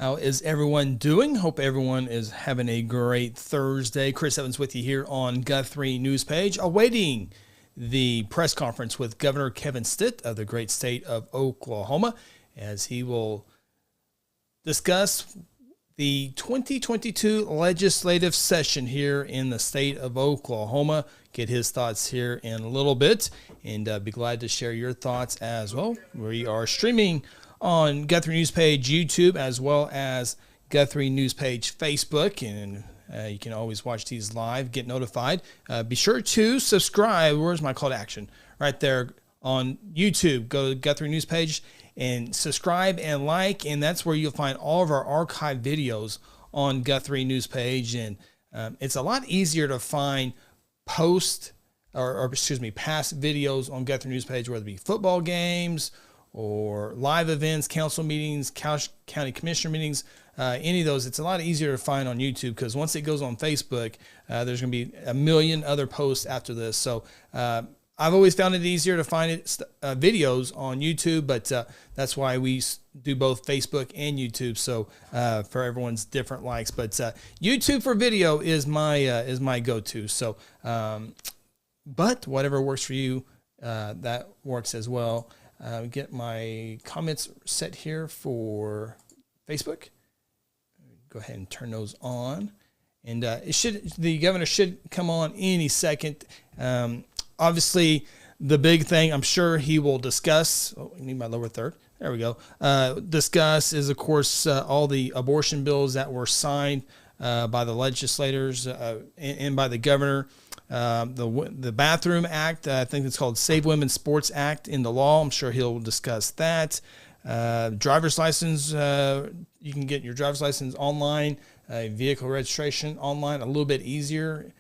How is everyone doing? Hope everyone is having a great Thursday. Chris Evans with you here on Guthrie News Page, awaiting the press conference with Governor Kevin Stitt of the great state of Oklahoma, as he will discuss the 2022 legislative session here in the state of Oklahoma. Get his thoughts here in a little bit, and be glad to share your thoughts as well. We are streaming on Guthrie News Page YouTube, as well as Guthrie News Page Facebook, and you can always watch these live, get notified. Be sure to subscribe. Where's my call to action? Right there on YouTube. Go to Guthrie News Page and subscribe and like, and that's where you'll find all of our archived videos on Guthrie News Page. And it's a lot easier to find past videos on Guthrie News Page, whether it be football games or live events, council meetings, county commissioner meetings, any of those. It's a lot easier to find on YouTube, because once it goes on Facebook, there's going to be a million other posts after this. So I've always found it easier to find videos on YouTube, but that's why we do both Facebook and YouTube. So for everyone's different likes, but YouTube for video is my go-to. So, but whatever works for you, that works as well. Get my comments set here for Facebook. Go ahead and turn those on, and the governor should come on any second. Obviously, the big thing I'm sure he will discuss. Oh, I need my lower third. There we go. Discuss is, of course, all the abortion bills that were signed by the legislators and by the governor. The Bathroom Act, I think it's called Save Women's Sports Act in the law. I'm sure he'll discuss that. Driver's license, you can get your driver's license online, vehicle registration online, a little bit easier.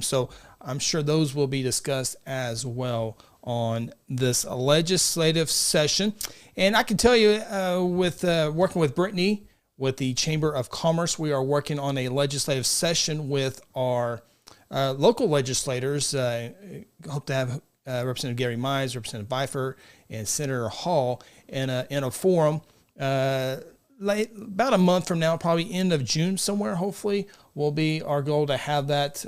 So I'm sure those will be discussed as well on this legislative session. And I can tell you, with working with Brittany, with the Chamber of Commerce, we are working on a legislative session with our local legislators. Hope to have Representative Gary Mize, Representative Byford, and Senator Hall in a forum about a month from now, probably end of June somewhere, hopefully, will be our goal to have that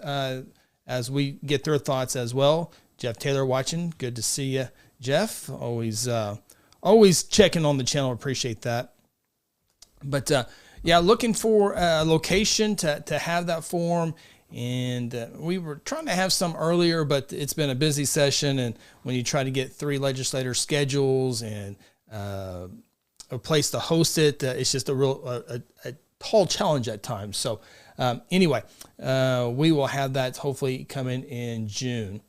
as we get their thoughts as well. Jeff Taylor watching. Good to see you, Jeff. Always checking on the channel. Appreciate that. But, yeah, looking for a location to have that forum. And we were trying to have some earlier, but it's been a busy session. And when you try to get 3 legislators' schedules and a place to host it, it's just a tall challenge at times. So anyway, we will have that hopefully coming in June.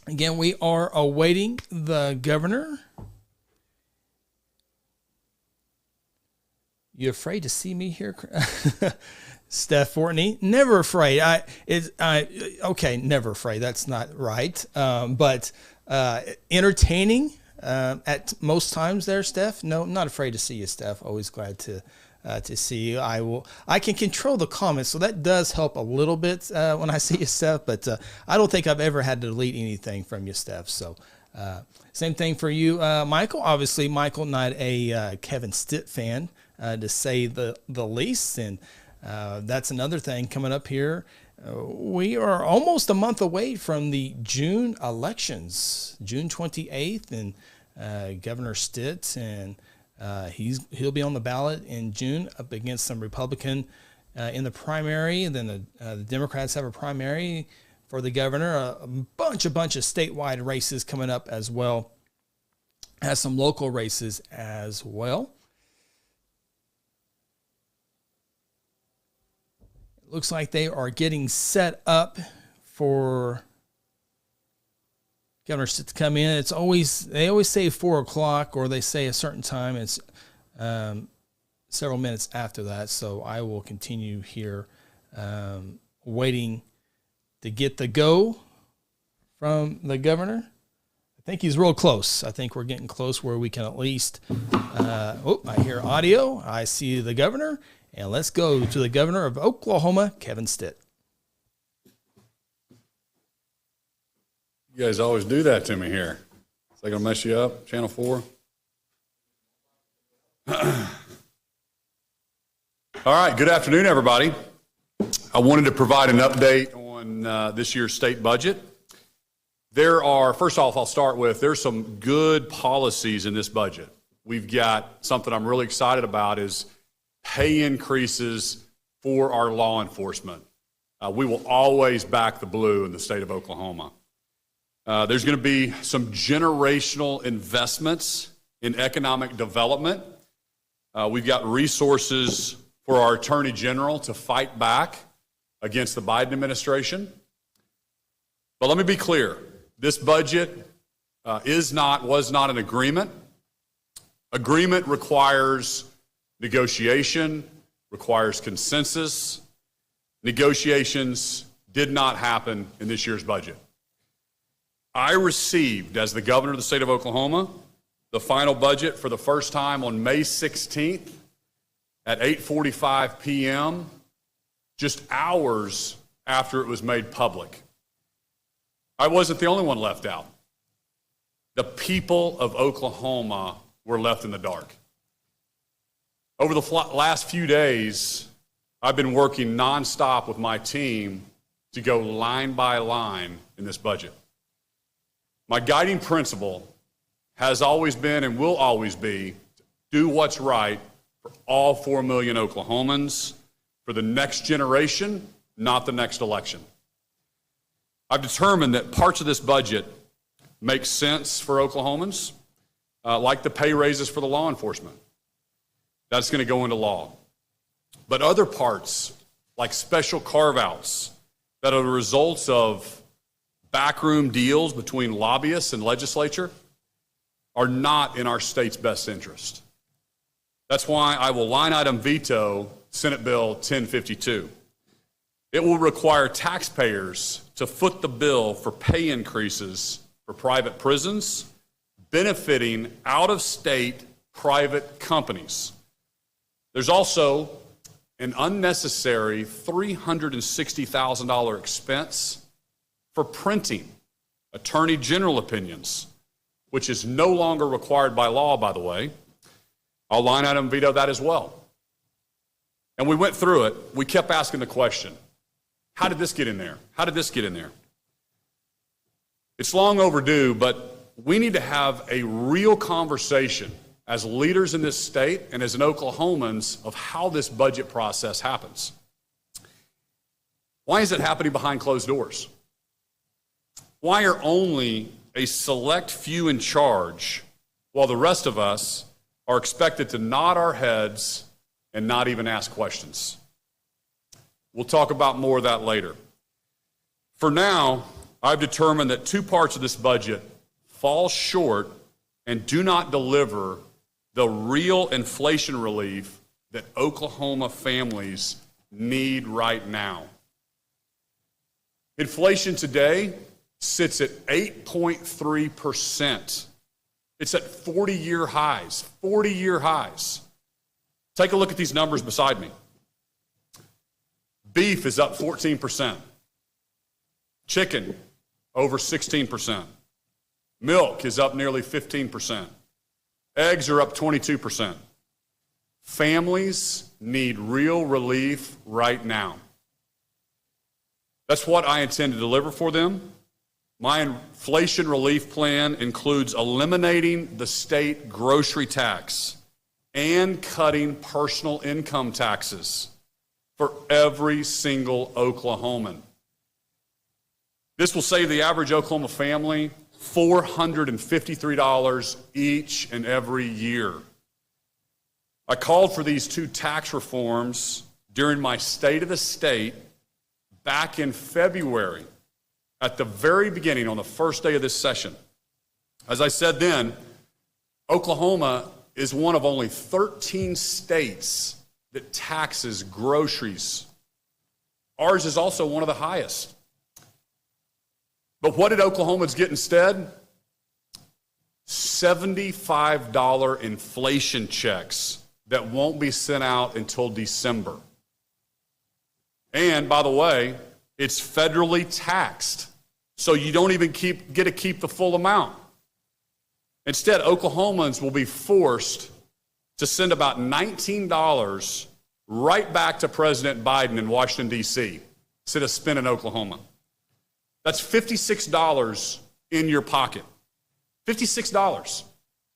Again, we are awaiting the governor. You afraid to see me here? Steph Fortney, never afraid. Okay, never afraid. That's not right. But entertaining at most times there, Steph. No, I'm not afraid to see you, Steph. Always glad to see you. I can control the comments, so that does help a little bit when I see you, Steph. But I don't think I've ever had to delete anything from you, Steph. So same thing for you, Michael. Obviously, Michael, not a Kevin Stitt fan, to say the least, and that's another thing coming up here. We are almost a month away from the June elections, June 28th, and Governor Stitt, and he'll be on the ballot in June up against some Republican in the primary, and then the Democrats have a primary for the governor. A bunch of statewide races coming up as well, has some local races as well. Looks like they are getting set up for Governor Stitt to come in. They always say 4 o'clock, or they say a certain time. It's several minutes after that. So I will continue here, waiting to get the go from the governor. I think he's real close. I think we're getting close where we can at least. I hear audio. I see the governor. And let's go to the governor of Oklahoma, Kevin Stitt. You guys always do that to me here. Is that going to mess you up, Channel 4? All right, good afternoon, everybody. I wanted to provide an update on this year's state budget. First off, I'll start with, there's some good policies in this budget. We've got something I'm really excited about is pay increases for our law enforcement. We will always back the blue in the state of Oklahoma. There's going to be some generational investments in economic development. We've got resources for our Attorney General to fight back against the Biden administration. But let me be clear, this budget was not an agreement. Agreement requires negotiation, requires consensus. Negotiations did not happen in this year's budget. I received, as the governor of the state of Oklahoma, the final budget for the first time on May 16th at 8:45 p.m., just hours after it was made public. I wasn't the only one left out. The people of Oklahoma were left in the dark. Over the last few days, I've been working nonstop with my team to go line by line in this budget. My guiding principle has always been and will always be do what's right for all 4 million Oklahomans, for the next generation, not the next election. I've determined that parts of this budget make sense for Oklahomans, like the pay raises for the law enforcement. That's going to go into law. But other parts, like special carve-outs that are the results of backroom deals between lobbyists and legislature, are not in our state's best interest. That's why I will line item veto Senate Bill 1052. It will require taxpayers to foot the bill for pay increases for private prisons, benefiting out-of-state private companies. There's also an unnecessary $360,000 expense for printing Attorney General opinions, which is no longer required by law, by the way. I'll line item veto that as well. And we went through it. We kept asking the question, how did this get in there? How did this get in there? It's long overdue, but we need to have a real conversation as leaders in this state and as an Oklahomans of how this budget process happens. Why is it happening behind closed doors? Why are only a select few in charge while the rest of us are expected to nod our heads and not even ask questions? We'll talk about more of that later. For now, I've determined that two parts of this budget fall short and do not deliver the real inflation relief that Oklahoma families need right now. Inflation today sits at 8.3%. It's at 40-year highs, 40-year highs. Take a look at these numbers beside me. Beef is up 14%. Chicken, over 16%. Milk is up nearly 15%. Eggs are up 22%. Families need real relief right now. That's what I intend to deliver for them. My inflation relief plan includes eliminating the state grocery tax and cutting personal income taxes for every single Oklahoman. This will save the average Oklahoma family $453 each and every year. I called for these two tax reforms during my State of the State back in February, at the very beginning, on the first day of this session. As I said then, Oklahoma is one of only 13 states that taxes groceries. Ours is also one of the highest. But what did Oklahomans get instead? $75 inflation checks that won't be sent out until December. And by the way, it's federally taxed, so you don't even get to keep the full amount. Instead, Oklahomans will be forced to send about $19 right back to President Biden in Washington, D.C., instead of spending in Oklahoma. That's $56 in your pocket. $56.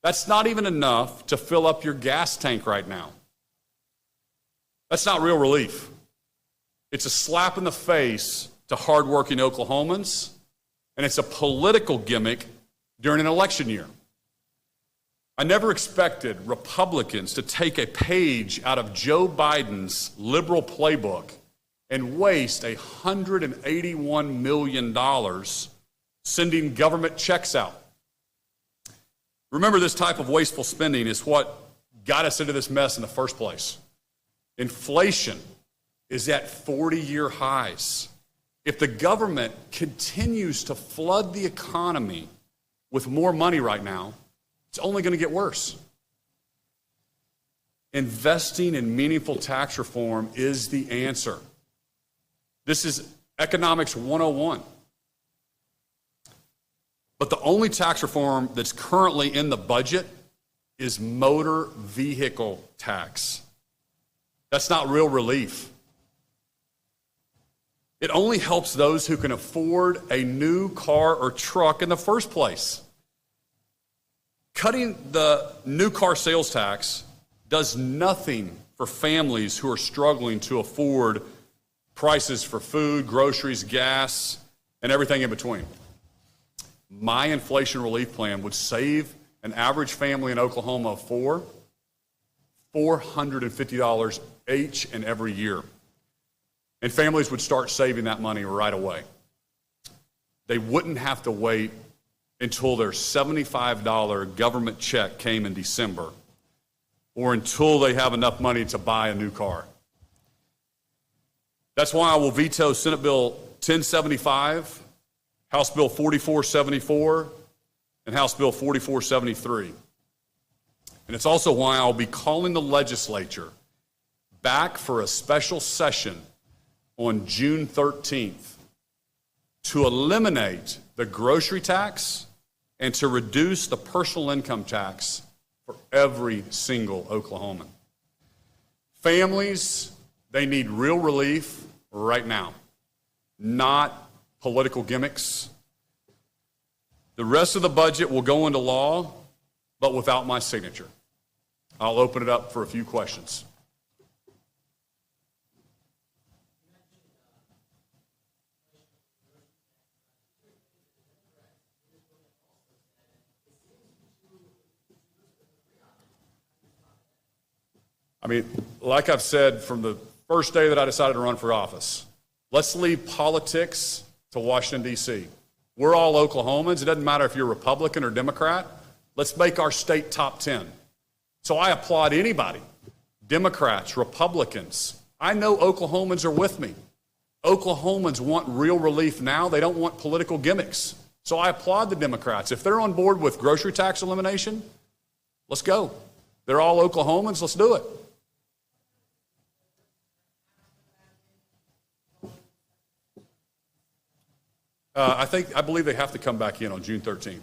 That's not even enough to fill up your gas tank right now. That's not real relief. It's a slap in the face to hardworking Oklahomans, and it's a political gimmick during an election year. I never expected Republicans to take a page out of Joe Biden's liberal playbook and waste $181 million sending government checks out. Remember, this type of wasteful spending is what got us into this mess in the first place. Inflation is at 40-year highs. If the government continues to flood the economy with more money right now, it's only going to get worse. Investing in meaningful tax reform is the answer. This is economics 101. But the only tax reform that's currently in the budget is motor vehicle tax. That's not real relief. It only helps those who can afford a new car or truck in the first place. Cutting the new car sales tax does nothing for families who are struggling to afford prices for food, groceries, gas, and everything in between. My inflation relief plan would save an average family in Oklahoma of $450 each and every year. And families would start saving that money right away. They wouldn't have to wait until their $75 government check came in December, or until they have enough money to buy a new car. That's why I will veto Senate Bill 1075, House Bill 4474, and House Bill 4473. And it's also why I'll be calling the legislature back for a special session on June 13th to eliminate the grocery tax and to reduce the personal income tax for every single Oklahoman. Families, they need real relief right now, not political gimmicks. The rest of the budget will go into law, but without my signature. I'll open it up for a few questions. I mean, like I've said from the first day that I decided to run for office, let's leave politics to Washington, D.C. We're all Oklahomans. It doesn't matter if you're Republican or Democrat. Let's make our state top 10. So I applaud anybody, Democrats, Republicans. I know Oklahomans are with me. Oklahomans want real relief now. They don't want political gimmicks. So I applaud the Democrats. If they're on board with grocery tax elimination, let's go. They're all Oklahomans. Let's do it. I believe they have to come back in on June 13th.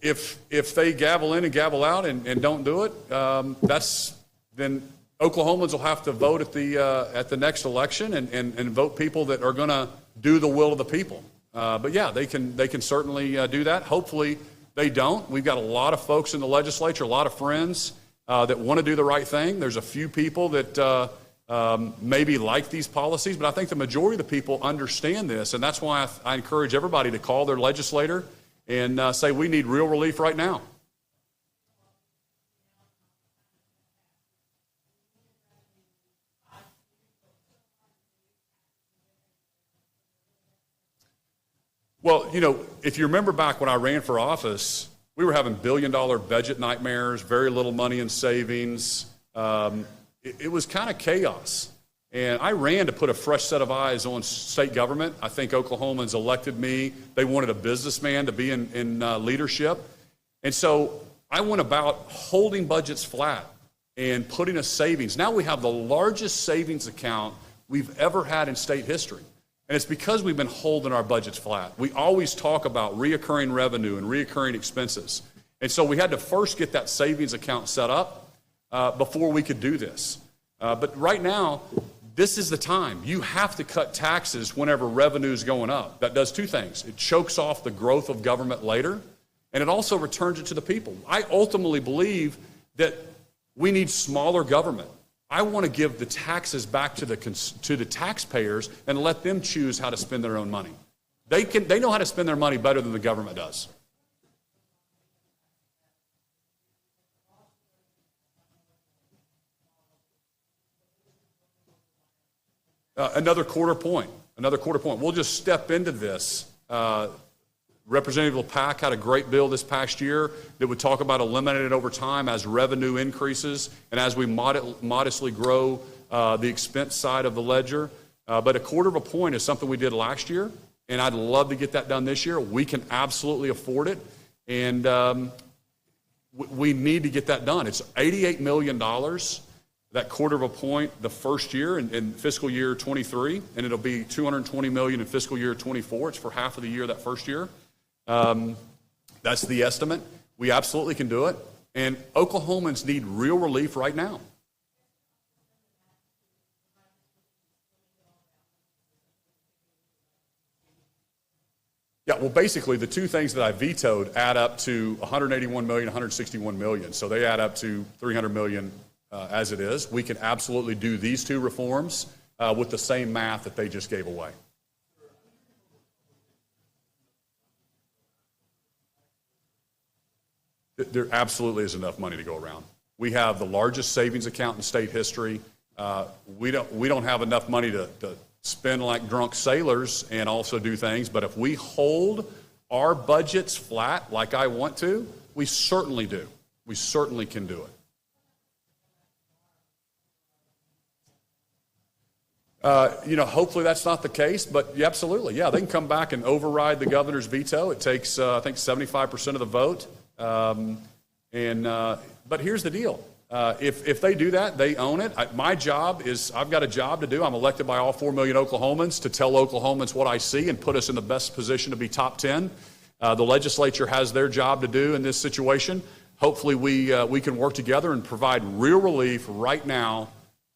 If they gavel in and gavel out and don't do it, then Oklahomans will have to vote at the next election and vote people that are going to do the will of the people. But yeah, they can certainly do that. Hopefully they don't. We've got a lot of folks in the legislature, a lot of friends that want to do the right thing. There's a few people that maybe like these policies, but I think the majority of the people understand this, and that's why I encourage everybody to call their legislator and say we need real relief right now. Well, if you remember back when I ran for office, we were having billion-dollar budget nightmares, very little money in savings. It was kind of chaos. And I ran to put a fresh set of eyes on state government. I think Oklahomans elected me. They wanted a businessman to be in leadership. And so I went about holding budgets flat and putting a savings. Now we have the largest savings account we've ever had in state history. And it's because we've been holding our budgets flat. We always talk about reoccurring revenue and reoccurring expenses. And so we had to first get that savings account set up before we could do this. But right now, this is the time. You have to cut taxes whenever revenue is going up. That does two things. It chokes off the growth of government later, and it also returns it to the people. I ultimately believe that we need smaller government. I want to give the taxes back to the taxpayers and let them choose how to spend their own money. They know how to spend their money better than the government does. Another quarter point. We'll just step into this. Representative LePack had a great bill this past year that would talk about eliminating it over time as revenue increases and as we modestly grow the expense side of the ledger. But a quarter of a point is something we did last year, and I'd love to get that done this year. We can absolutely afford it, and we need to get that done. It's $88 million. That quarter of a point the first year in fiscal year 23, and it'll be $220 million in fiscal year 24. It's for half of the year that first year. That's the estimate. We absolutely can do it. And Oklahomans need real relief right now. Yeah, well, basically, the two things that I vetoed add up to $181 million, $161 million. So they add up to $300 million. As it is, we can absolutely do these two reforms with the same math that they just gave away. There absolutely is enough money to go around. We have the largest savings account in state history. We don't have enough money to spend like drunk sailors and also do things, but if we hold our budgets flat like I want to, we certainly do. We certainly can do it. Hopefully that's not the case, but yeah, absolutely. Yeah, they can come back and override the governor's veto. It takes, I think, 75% of the vote. But here's the deal. If they do that, they own it. My job is, I've got a job to do. I'm elected by all 4 million Oklahomans to tell Oklahomans what I see and put us in the best position to be top 10. The legislature has their job to do in this situation. Hopefully we can work together and provide real relief right now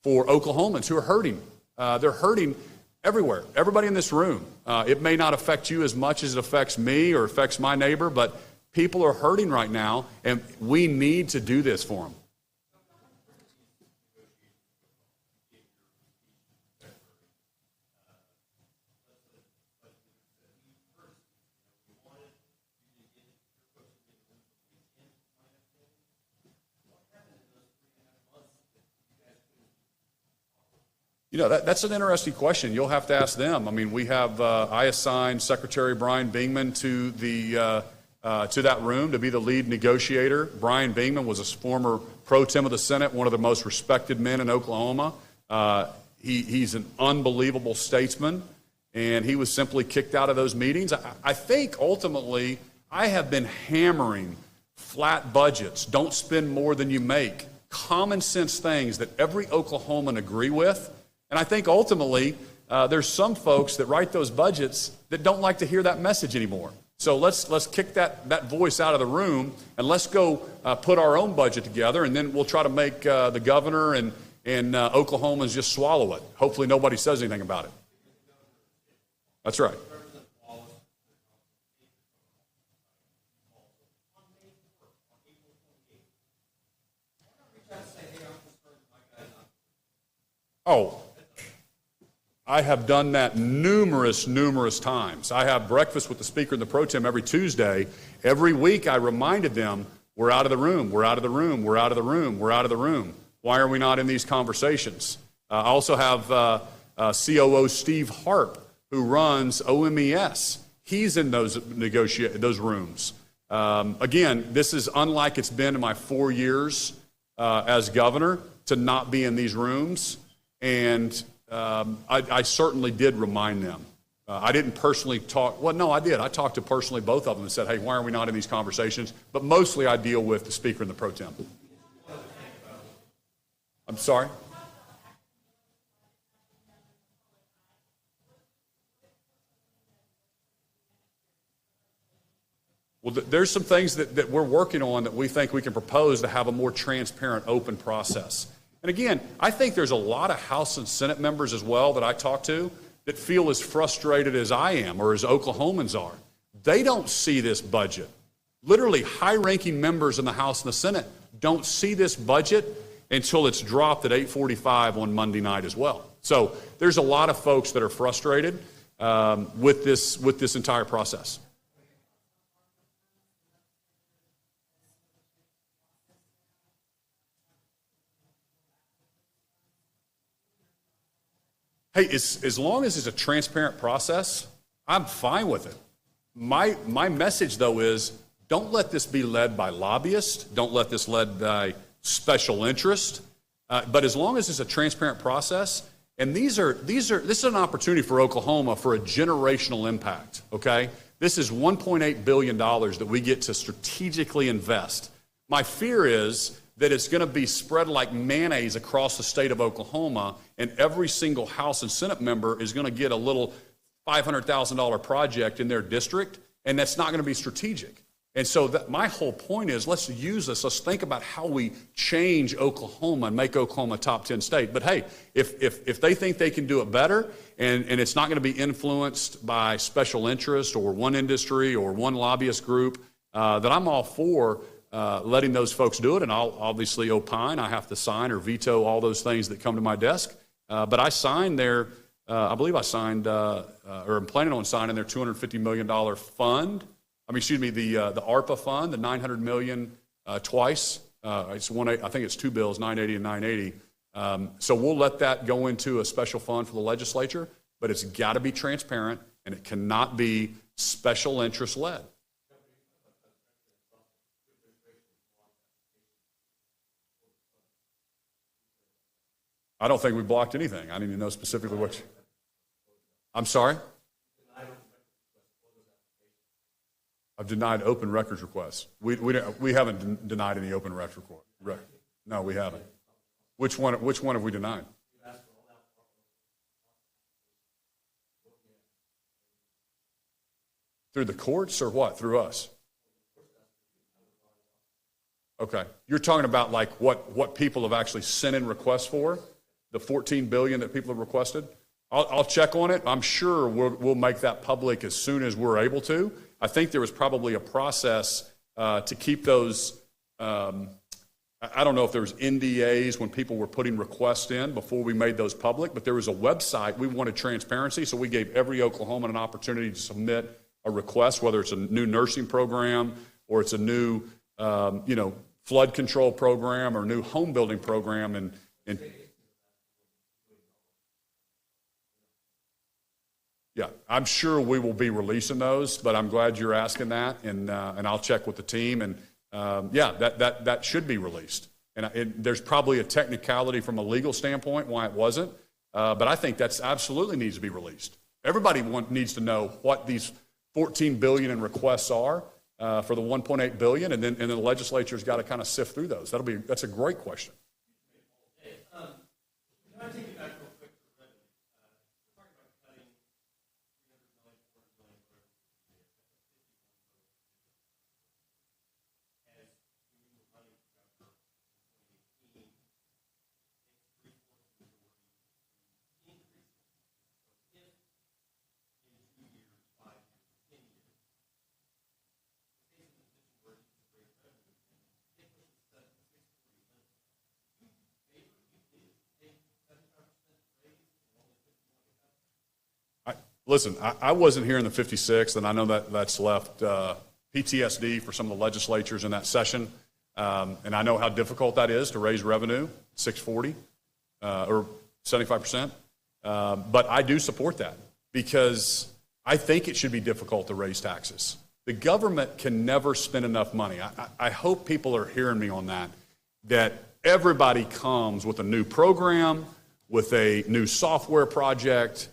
for Oklahomans who are hurting. They're hurting everywhere, everybody in this room. It may not affect you as much as it affects me or affects my neighbor, but people are hurting right now, and we need to do this for them. That's an interesting question. You'll have to ask them. I mean, I assigned Secretary Brian Bingman to that room to be the lead negotiator. Brian Bingman was a former pro tem of the Senate, one of the most respected men in Oklahoma. He's an unbelievable statesman, and he was simply kicked out of those meetings. I think ultimately I have been hammering flat budgets, don't spend more than you make, common sense things that every Oklahoman agree with. And I think ultimately there's some folks that write those budgets that don't like to hear that message anymore. So let's kick that voice out of the room, and let's go put our own budget together, and then we'll try to make the governor and Oklahomans just swallow it. Hopefully nobody says anything about it. That's right. Oh, I have done that numerous times. I have breakfast with the Speaker and the Pro Tem every Tuesday. Every week I reminded them, we're out of the room, we're out of the room, we're out of the room, we're out of the room. Why are we not in these conversations? I also have COO Steve Harp, who runs OMES. He's in those rooms. Again, this is unlike it's been in my 4 years as governor to not be in these rooms. And I certainly did remind them. I didn't personally talk. Well, no, I did. I talked to personally both of them and said, hey, why are we not in these conversations? But mostly I deal with the Speaker and the Pro Tem. I'm sorry? Well, there's some things that we're working on that we think we can propose to have a more transparent, open process. And again, I think there's a lot of House and Senate members as well that I talk to that feel as frustrated as I am or as Oklahomans are. They don't see this budget. Literally, high-ranking members in the House and the Senate don't see this budget until it's dropped at 8:45 on Monday night as well. So there's a lot of folks that are frustrated with this entire process. Hey, as long as it's a transparent process, I'm fine with it. My message, though, is don't let this be led by lobbyists. Don't let this led by special interest. But as long as it's a transparent process, and this is an opportunity for Oklahoma for a generational impact, okay? This is $1.8 billion that we get to strategically invest. My fear is that it's going to be spread like mayonnaise across the state of Oklahoma, and every single House and Senate member is going to get a little $500,000 project in their district, and that's not going to be strategic. And so my whole point is let's use this. Let's think about how we change Oklahoma and make Oklahoma a top 10 state. But hey, if they think they can do it better and it's not going to be influenced by special interest or one industry or one lobbyist group, then I'm all for letting those folks do it. And I'll obviously opine. I have to sign or veto all those things that come to my desk. But I signed their, I believe I signed, or I'm planning on signing their $250 million fund. The ARPA fund, the $900 million twice. It's I think it's two bills, 980 and 980. So we'll let that go into a special fund for the legislature, but it's got to be transparent and it cannot be special interest led. I don't think we blocked anything. I didn't even know specifically what. I'm sorry? I've denied open records requests. We haven't denied any open records requests. No, we haven't. Which one have we denied? Through the courts or what? Through us? Okay. You're talking about like what people have actually sent in requests for? The $14 billion that people have requested? I'll check on it. I'm sure we'll make that public as soon as we're able to. I think there was probably a process to keep those. I don't know if there was NDAs when people were putting requests in before we made those public, but there was a website. We wanted transparency, so we gave every Oklahoman an opportunity to submit a request, whether it's a new nursing program or it's a new flood control program or new home building program. And yeah, I'm sure we will be releasing those, but I'm glad you're asking that, and I'll check with the team, and that should be released. And there's probably a technicality from a legal standpoint why it wasn't, but I think that's absolutely needs to be released. Everybody needs to know what these $14 billion in requests are for the $1.8 billion, and then the legislature's got to kind of sift through those. That's a great question. Can I take it back real quick for revenue? We're talking about cutting $300 million, $400 million, as we move money from 2018, it's 3/4 of the majority increase. So if in 2 years, 5 years, 10 years, the case in the position where it's a great revenue, and it pushes 7 to 6 million, you did take 75% raise and only 50 million cuts? Listen, I wasn't here in the 56th, and I know that's left PTSD for some of the legislatures in that session, and I know how difficult that is to raise revenue, 640 or 75%. But I do support that because I think it should be difficult to raise taxes. The government can never spend enough money. I hope people are hearing me on that everybody comes with a new program, with a new software project,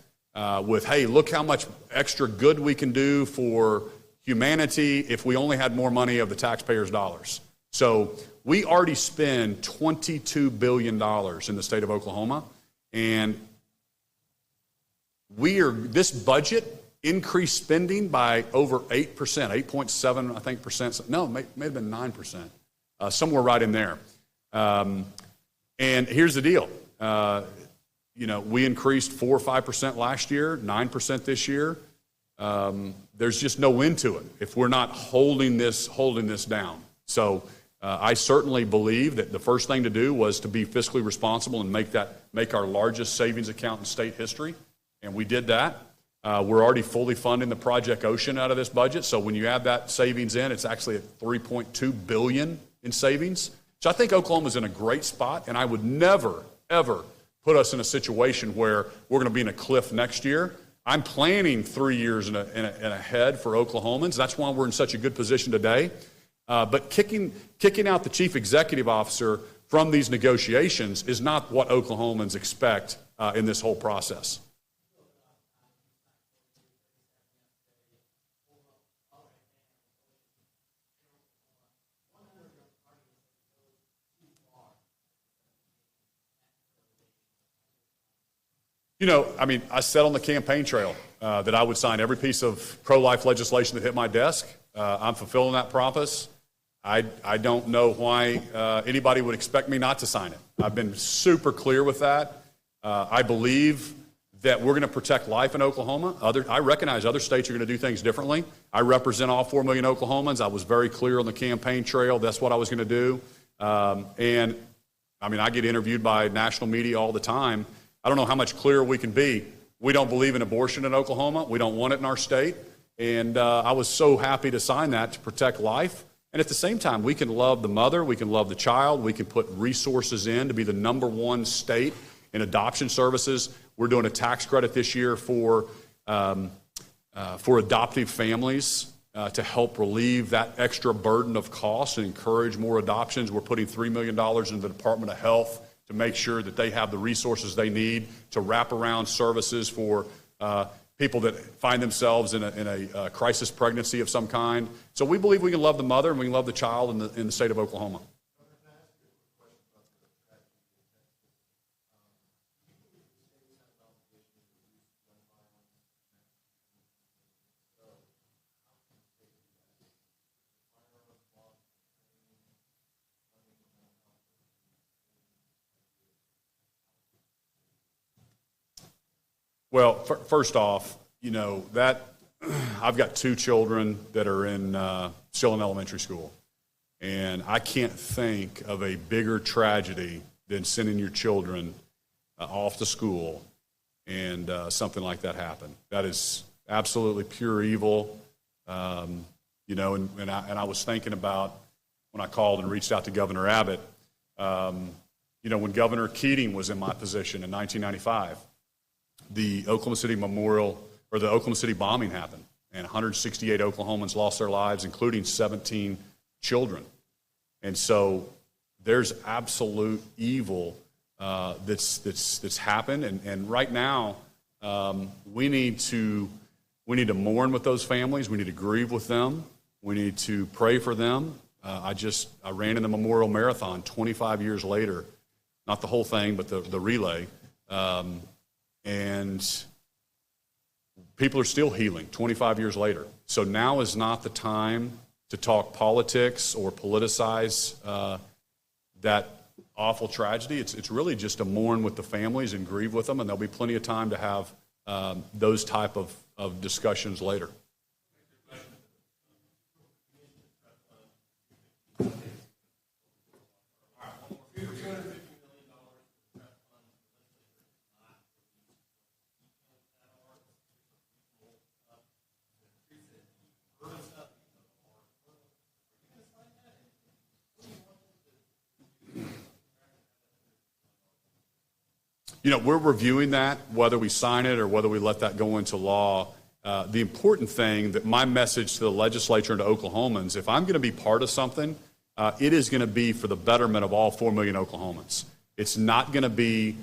with, hey, look how much extra good we can do for humanity if we only had more money of the taxpayers' dollars. So we already spend $22 billion in the state of Oklahoma, and this budget increased spending by over 8%, 8.7, I think, percent. No, it may have been 9%, somewhere right in there. And here's the deal. We increased 4 or 5% last year, 9% this year. There's just no end to it if we're not holding this down. So I certainly believe that the first thing to do was to be fiscally responsible and make our largest savings account in state history, and we did that. We're already fully funding the Project Ocean out of this budget, so when you add that savings in, it's actually at $3.2 billion in savings. So I think Oklahoma's in a great spot, and I would never, ever put us in a situation where we're going to be in a cliff next year. I'm planning 3 years in ahead for Oklahomans. That's why we're in such a good position today. But kicking out the chief executive officer from these negotiations is not what Oklahomans expect in this whole process. I said on the campaign trail that I would sign every piece of pro-life legislation that hit my desk. I'm fulfilling that promise. I don't know why anybody would expect me not to sign it. I've been super clear with that. I believe that we're going to protect life in Oklahoma. I recognize other states are going to do things differently. I represent all 4 million Oklahomans. I was very clear on the campaign trail. That's what I was going to do. I get interviewed by national media all the time. I don't know how much clearer we can be. We don't believe in abortion in Oklahoma. We don't want it in our state. And I was so happy to sign that to protect life. And at the same time, we can love the mother, we can love the child, we can put resources in to be the #1 state in adoption services. We're doing a tax credit this year for adoptive families to help relieve that extra burden of cost and encourage more adoptions. We're putting $3 million into the Department of Health to make sure that they have the resources they need to wrap around services for people that find themselves in a crisis pregnancy of some kind. So we believe we can love the mother and we can love the child in the state of Oklahoma. Well, first off, that I've got 2 children that are still in elementary school, and I can't think of a bigger tragedy than sending your children off to school and something like that happen. That is absolutely pure evil, and I was thinking about when I called and reached out to Governor Abbott, when Governor Keating was in my position in 1995. The Oklahoma City the Oklahoma City bombing happened, and 168 Oklahomans lost their lives, including 17 children. And so there's absolute evil that's happened, and right now we need to mourn with those families. We need to grieve with them. We need to pray for them. I ran in the Memorial Marathon 25 years later, not the whole thing, but the relay. And people are still healing 25 years later. So now is not the time to talk politics or politicize that awful tragedy. It's really just to mourn with the families and grieve with them, and there'll be plenty of time to have those type of discussions later. We're reviewing that, whether we sign it or whether we let that go into law. The important thing, that my message to the legislature and to Oklahomans, if I'm going to be part of something, it is going to be for the betterment of all 4 million Oklahomans. It's not going to be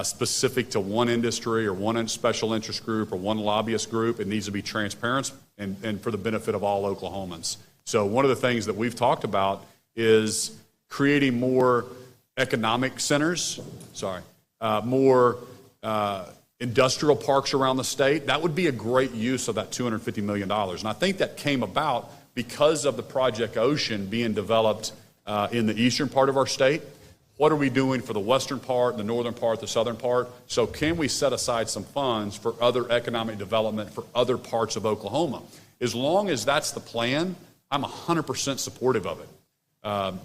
specific to one industry or one special interest group or one lobbyist group. It needs to be transparent and for the benefit of all Oklahomans. So one of the things that we've talked about is creating more economic centers, more industrial parks around the state, that would be a great use of that $250 million. And I think that came about because of the Project Ocean being developed in the eastern part of our state. What are we doing for the western part, the northern part, the southern part? So can we set aside some funds for other economic development for other parts of Oklahoma? As long as that's the plan, I'm 100% supportive of it.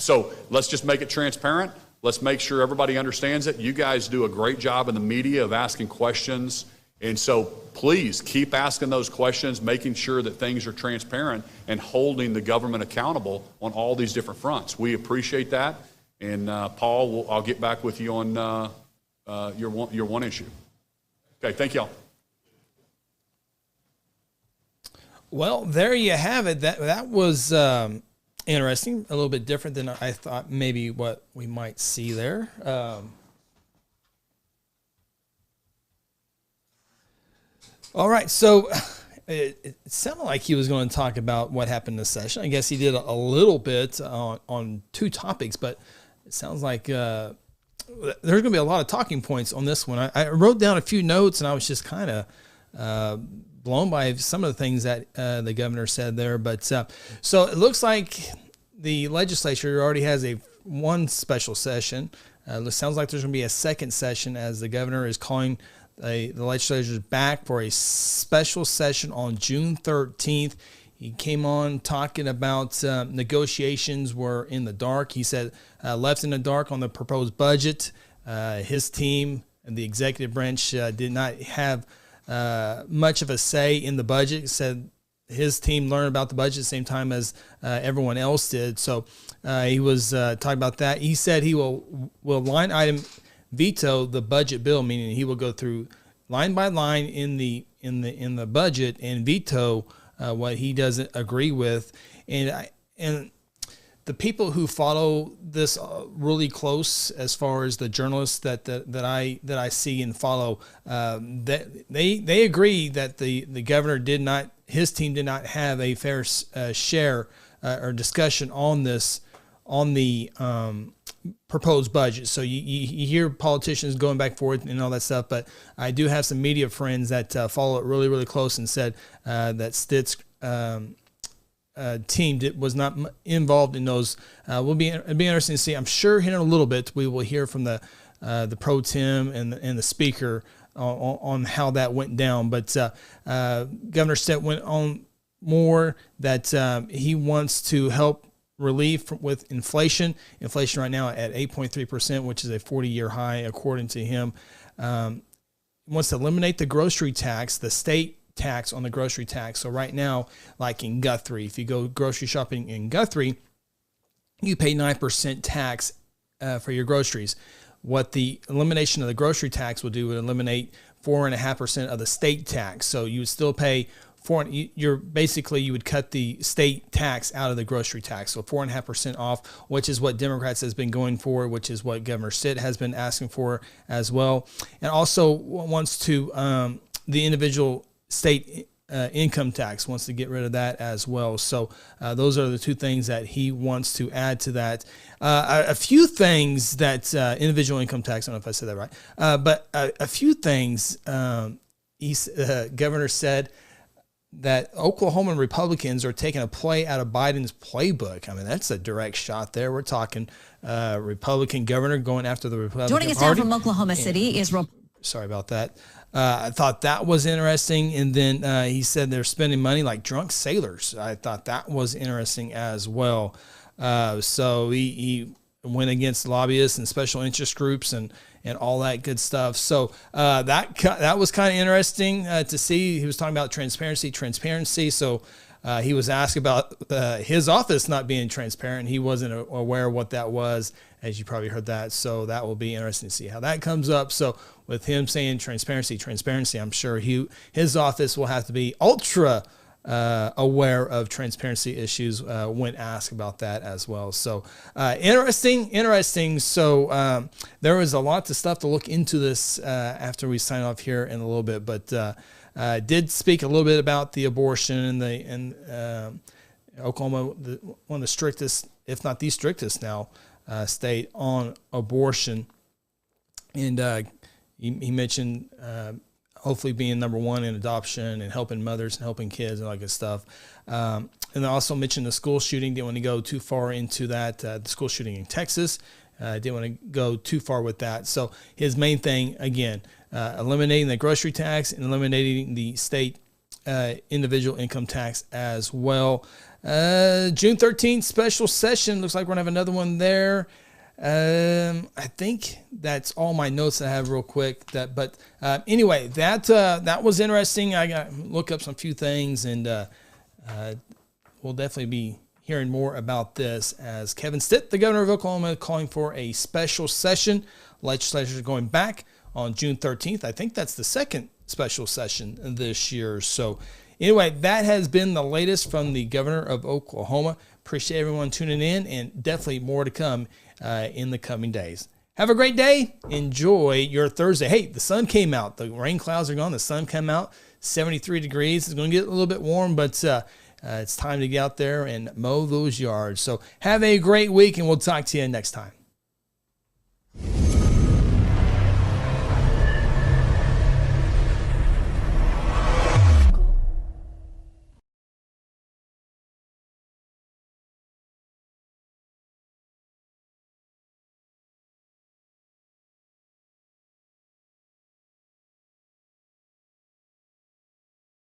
So let's just make it transparent. Let's make sure everybody understands it. You guys do a great job in the media of asking questions. And so please keep asking those questions, making sure that things are transparent and holding the government accountable on all these different fronts. We appreciate that. And Paul, I'll get back with you on your one issue. Okay, thank y'all. Well, there you have it. That was interesting, a little bit different than I thought maybe what we might see there. All right, so it sounded like he was going to talk about what happened this session. I guess he did a little bit on two topics, but it sounds like there's going to be a lot of talking points on this one. I wrote down a few notes, and I was just kind of blown by some of the things that the governor said there. But so it looks like the legislature already has one special session. It sounds like there's going to be a second session as the governor is calling the legislators back for a special session on June 13th. He came on talking about negotiations were in the dark. He said left in the dark on the proposed budget. His team and the executive branch did not have much of a say in the budget. He said his team learned about the budget at the same time as everyone else did. So he was talking about that. He said he will line item veto the budget bill, meaning he will go through line by line in the budget and veto what he doesn't agree with. And the people who follow this really close, as far as the journalists that I see and follow, that they agree that the governor his team did not have a fair share or discussion on the proposed budget. So you hear politicians going back and forth and all that stuff, but I do have some media friends that follow it really, really close and said that Stitt's team was not involved in those. It'll be interesting to see. I'm sure here in a little bit we will hear from the pro tem and the speaker on how that went down. But Governor Stitt went on more that he wants to help relief with inflation. Inflation right now at 8.3%, which is a 40-year high, according to him. Wants to eliminate the grocery tax, the state tax on the grocery tax. So right now, like in Guthrie, if you go grocery shopping in Guthrie, you pay 9% tax for your groceries. What the elimination of the grocery tax will do would eliminate 4.5% of the state tax. So you would still pay you would cut the state tax out of the grocery tax. So 4.5% off, which is what Democrats has been going for, which is what Governor Stitt has been asking for as well. And also wants to, the individual state income tax, wants to get rid of that as well. So those are the two things that he wants to add to that. A few things that individual income tax, I don't know if I said that right, but a few things Governor said that Oklahoman Republicans are taking a play out of Biden's playbook. I mean, that's a direct shot there. We're talking Republican governor going after the Republican Joining us Party. now from Oklahoma City is... Sorry about that. I thought that was interesting. And then he said they're spending money like drunk sailors. I thought that was interesting as well. So he went against lobbyists and special interest groups and all that good stuff. So that was kind of interesting to see. He was talking about transparency. So he was asked about his office not being transparent. He wasn't aware of what that was, as you probably heard that. So that will be interesting to see how that comes up. So with him saying transparency, I'm sure his office will have to be ultra aware of transparency issues when asked about that as well. So interesting. So there was a lot of stuff to look into this after we sign off here in a little bit, but did speak a little bit about the abortion and Oklahoma, one of the strictest, if not the strictest now, state on abortion. And he mentioned hopefully being number one in adoption and helping mothers and helping kids and all that good stuff. And I also mentioned the school shooting. Didn't want to go too far into that. The school shooting in Texas. Didn't want to go too far with that. So his main thing, again, eliminating the grocery tax and eliminating the state individual income tax as well. June 13th special session. Looks like we're going to have another one there. I think that's all my notes I have real quick. Anyway, that was interesting. I got to look up some few things, and we'll definitely be hearing more about this as Kevin Stitt, the governor of Oklahoma, calling for a special session. Legislature going back on June 13th. I think that's the second special session this year. So anyway, that has been the latest from the governor of Oklahoma. Appreciate everyone tuning in, and definitely more to come in the coming days. Have a great day. Enjoy your Thursday. Hey, the sun came out. The rain clouds are gone. The sun came out. 73 degrees. It's going to get a little bit warm, but it's time to get out there and mow those yards. So have a great week, and we'll talk to you next time.